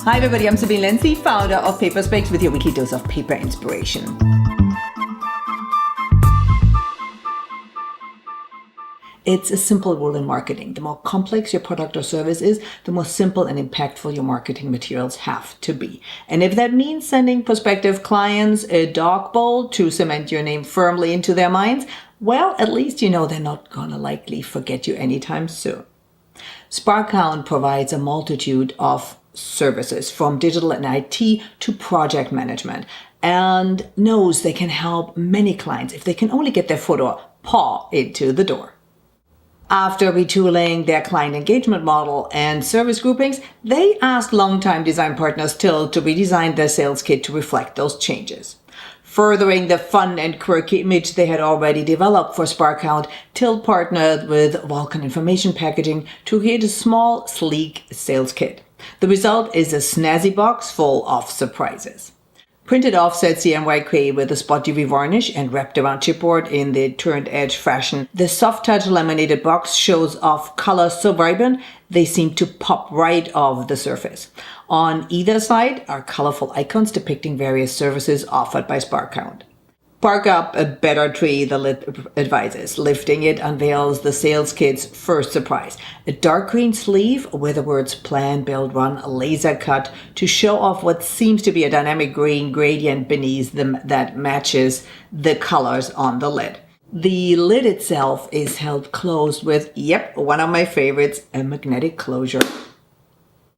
Hi everybody, I'm Sabine Lindsay, founder of PaperSpecs with your weekly dose of paper inspiration. It's a simple rule in marketing. The more complex your product or service is, the more simple and impactful your marketing materials have to be. And if that means sending prospective clients a dog bowl to cement your name firmly into their minds, well, at least you know they're not gonna likely forget you anytime soon. Sparkhound provides a multitude of services from digital and IT to project management and knows they can help many clients if they can only get their foot or paw into the door. After retooling their client engagement model and service groupings, they asked longtime design partners Till to redesign their sales kit to reflect those changes. Furthering the fun and quirky image they had already developed for Sparkhound, Till partnered with Vulcan Information Packaging to create a small, sleek sales kit. The result is a snazzy box full of surprises. Printed offset CMYK with a spot UV varnish and wrapped around chipboard in the turned edge fashion, the soft touch laminated box shows off colors so vibrant they seem to pop right off the surface. On either side are colorful icons depicting various services offered by Sparkhound. Bark up a better tree, the lid advises. Lifting it unveils the sales kit's first surprise. A dark green sleeve with the words plan, build, run, laser cut to show off what seems to be a dynamic green gradient beneath them that matches the colors on the lid. The lid itself is held closed with, one of my favorites, a magnetic closure.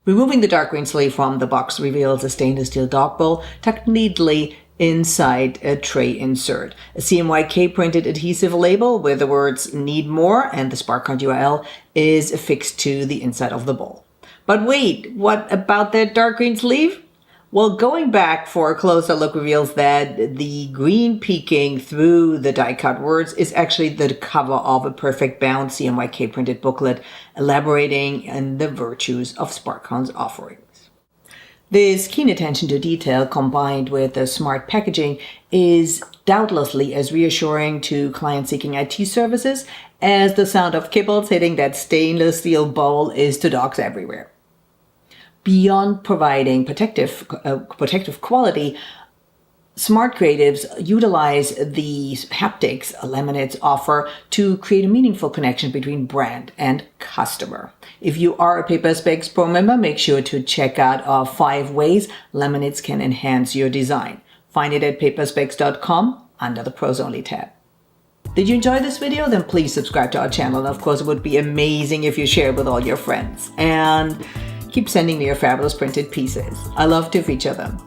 Removing the dark green sleeve from the box reveals a stainless steel dog bowl tucked neatly inside a tray insert. A CMYK printed adhesive label with the words need more and the Sparkhound URL is affixed to the inside of the bowl. But wait, what about that dark green sleeve? Well, going back for a closer look reveals that the green peeking through the die-cut words is actually the cover of a perfect bound CMYK printed booklet elaborating on the virtues of Sparkhound's offerings. This keen attention to detail combined with the smart packaging is doubtlessly as reassuring to clients seeking IT services as the sound of kibbles hitting that stainless steel bowl is to dogs everywhere. Beyond providing protective quality, smart creatives utilize the haptics laminates offer to create a meaningful connection between brand and customer. If you are a PaperSpecs Pro member, make sure to check out our 5 ways laminates can enhance your design. Find it at paperspecs.com under the Pros Only tab. Did you enjoy this video? Then please subscribe to our channel. And of course, it would be amazing if you share it with all your friends. And keep sending me your fabulous printed pieces. I love to feature them.